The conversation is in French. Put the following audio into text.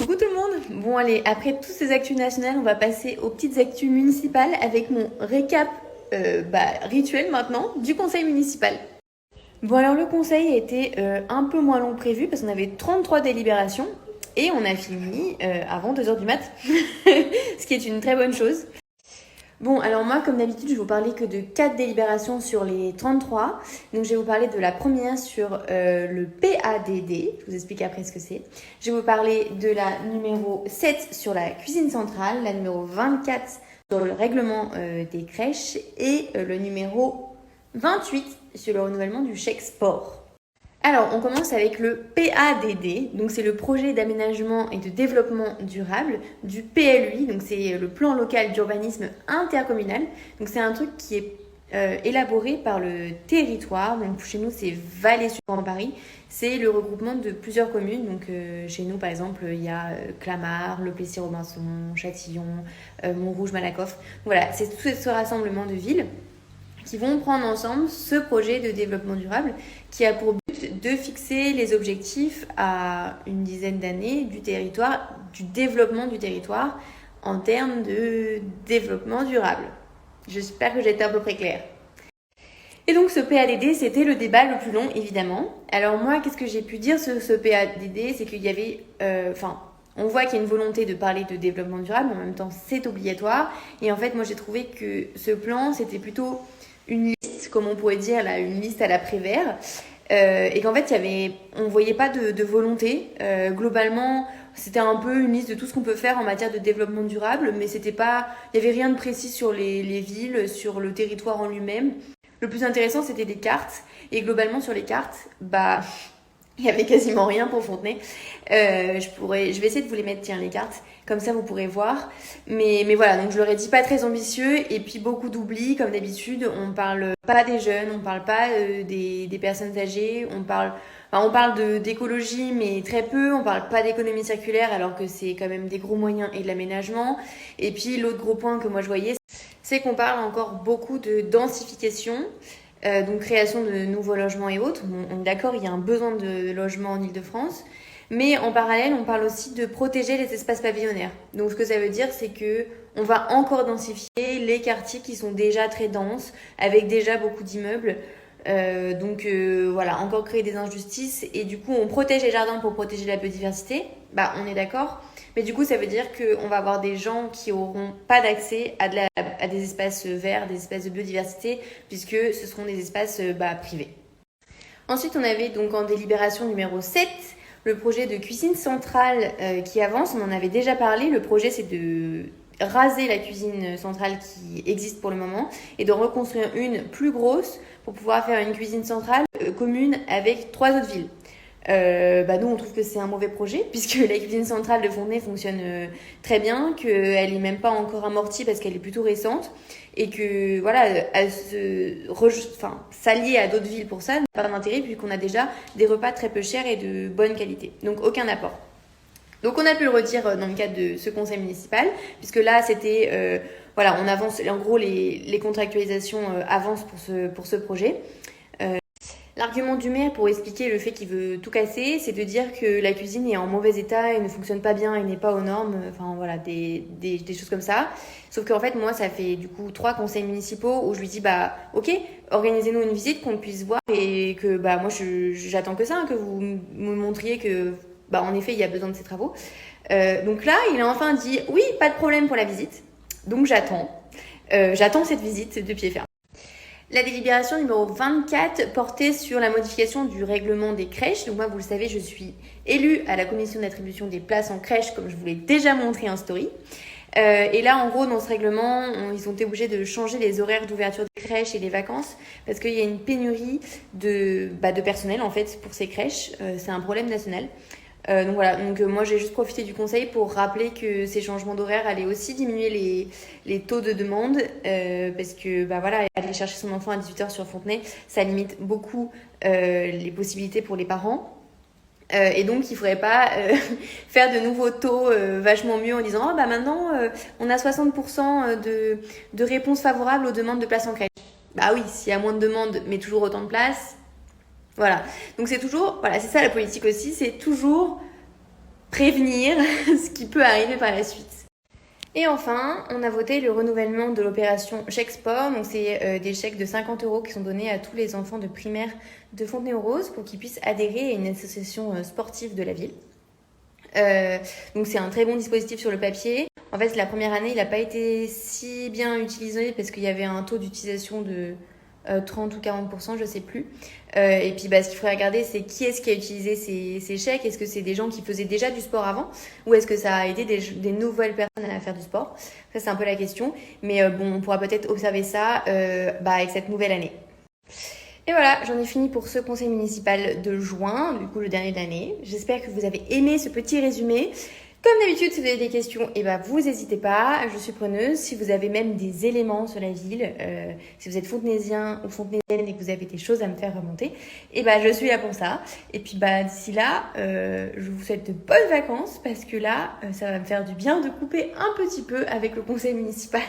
Coucou tout le monde. Bon allez, après toutes ces actus nationales, on va passer aux petites actus municipales avec mon récap rituel maintenant du conseil municipal. Bon alors le conseil a été un peu moins long que prévu parce qu'on avait 33 délibérations et on a fini avant 2h du mat, ce qui est une très bonne chose. Bon, alors moi, comme d'habitude, je vais vous parler que de 4 délibérations sur les 33. Donc, je vais vous parler de la première sur le PADD. Je vous explique après ce que c'est. Je vais vous parler de la numéro 7 sur la cuisine centrale, la numéro 24 sur le règlement des crèches et le numéro 28 sur le renouvellement du chèque sport. Alors, on commence avec le PADD, donc c'est le projet d'aménagement et de développement durable du PLUI, donc c'est le plan local d'urbanisme intercommunal. Donc c'est un truc qui est élaboré par le territoire, donc chez nous c'est Vallée-sur-Grand Paris, c'est le regroupement de plusieurs communes, donc chez nous par exemple il y a Clamart, Le Plessis-Robinson, Châtillon, Montrouge, Malakoff. Voilà, c'est tout ce rassemblement de villes qui vont prendre ensemble ce projet de développement durable qui a pour but de fixer les objectifs à une dizaine d'années du territoire, du développement du territoire en termes de développement durable. J'espère que j'ai été à peu près claire. Et donc ce PADD, c'était le débat le plus long, évidemment. Alors moi, qu'est-ce que j'ai pu dire sur ce PADD? C'est qu'il y avait... on voit qu'il y a une volonté de parler de développement durable, mais en même temps, c'est obligatoire. Et en fait, moi, j'ai trouvé que ce plan, c'était plutôt une liste, comme on pourrait dire, là, une liste à la Prévert. Et qu'en fait, on ne voyait pas de volonté. Globalement, c'était un peu une liste de tout ce qu'on peut faire en matière de développement durable, mais c'était pas, il n'y avait rien de précis sur les villes, sur le territoire en lui-même. Le plus intéressant, c'était les cartes. Et globalement, sur les cartes, il n'y avait quasiment rien pour Fontenay. Je vais essayer de vous les mettre, tiens, les cartes. Comme ça, vous pourrez voir. Mais voilà, donc je leur ai dit pas très ambitieux. Et puis beaucoup d'oubli, comme d'habitude. On parle pas des jeunes, on parle pas des personnes âgées. On parle d'écologie, mais très peu. On parle pas d'économie circulaire, alors que c'est quand même des gros moyens et de l'aménagement. Et puis l'autre gros point que moi je voyais, c'est qu'on parle encore beaucoup de densification. Donc création de nouveaux logements et autres. On est d'accord, il y a un besoin de logements en Ile-de-France. Mais en parallèle, on parle aussi de protéger les espaces pavillonnaires. Donc ce que ça veut dire, c'est que on va encore densifier les quartiers qui sont déjà très denses, avec déjà beaucoup d'immeubles. Voilà, encore créer des injustices. Et du coup, on protège les jardins pour protéger la biodiversité. On est d'accord. Mais du coup, ça veut dire qu'on va avoir des gens qui n'auront pas d'accès à des espaces verts, des espaces de biodiversité, puisque ce seront des espaces privés. Ensuite, on avait donc en délibération numéro 7, le projet de cuisine centrale qui avance. On en avait déjà parlé. Le projet, c'est de raser la cuisine centrale qui existe pour le moment et de reconstruire une plus grosse pour pouvoir faire une cuisine centrale commune avec 3 autres villes. Nous on trouve que c'est un mauvais projet puisque la cuisine centrale de Fontenay fonctionne très bien, qu'elle est même pas encore amortie parce qu'elle est plutôt récente et que voilà, s'allier à d'autres villes pour ça n'a pas d'intérêt puisqu'on a déjà des repas très peu chers et de bonne qualité, donc aucun apport. Donc on a pu le redire dans le cadre de ce conseil municipal puisque là c'était on avance, en gros les contractualisations avancent pour ce projet. L'argument du maire pour expliquer le fait qu'il veut tout casser, c'est de dire que la cuisine est en mauvais état et ne fonctionne pas bien et n'est pas aux normes, des choses comme ça. Sauf qu'en fait, moi, ça fait du coup 3 conseils municipaux où je lui dis, ok, organisez-nous une visite qu'on puisse voir et que, moi, j'attends que ça, que vous me montriez que, en effet, il y a besoin de ces travaux. Donc là, il a enfin dit, oui, pas de problème pour la visite. Donc j'attends cette visite de pied ferme. La délibération numéro 24 portait sur la modification du règlement des crèches. Donc moi, vous le savez, je suis élue à la commission d'attribution des places en crèche, comme je vous l'ai déjà montré en story. Et là, en gros, dans ce règlement, ils ont été obligés de changer les horaires d'ouverture des crèches et des vacances parce qu'il y a une pénurie de personnel, en fait, pour ces crèches. C'est un problème national. Donc moi j'ai juste profité du conseil pour rappeler que ces changements d'horaire allaient aussi diminuer les taux de demande parce que aller chercher son enfant à 18h sur Fontenay, ça limite beaucoup les possibilités pour les parents. Et donc il ne faudrait pas faire de nouveaux taux vachement mieux en disant maintenant on a 60% de réponses favorables aux demandes de place en crèche. Oui, s'il y a moins de demandes mais toujours autant de places. Voilà, donc c'est toujours, c'est ça la politique aussi, c'est toujours prévenir ce qui peut arriver par la suite. Et enfin, on a voté le renouvellement de l'opération Chèque Sport. Donc, c'est des chèques de 50 € qui sont donnés à tous les enfants de primaire de Fontenay-aux-Roses pour qu'ils puissent adhérer à une association sportive de la ville. Donc, c'est un très bon dispositif sur le papier. En fait, la première année, il n'a pas été si bien utilisé parce qu'il y avait un taux d'utilisation de 30 ou 40%, je sais plus. Et puis, ce qu'il faudrait regarder, c'est qui est-ce qui a utilisé ces chèques. Est-ce que c'est des gens qui faisaient déjà du sport avant ou est-ce que ça a aidé des nouvelles personnes à faire du sport? Ça, c'est un peu la question. Mais on pourra peut-être observer ça avec cette nouvelle année. Et voilà, j'en ai fini pour ce conseil municipal de juin, du coup le dernier de l'année. J'espère que vous avez aimé ce petit résumé. Comme d'habitude, si vous avez des questions, vous n'hésitez pas, je suis preneuse. Si vous avez même des éléments sur la ville, si vous êtes fontenaisien ou fontenaisienne et que vous avez des choses à me faire remonter, je suis là pour ça. Et puis d'ici là, je vous souhaite de bonnes vacances parce que là, ça va me faire du bien de couper un petit peu avec le conseil municipal.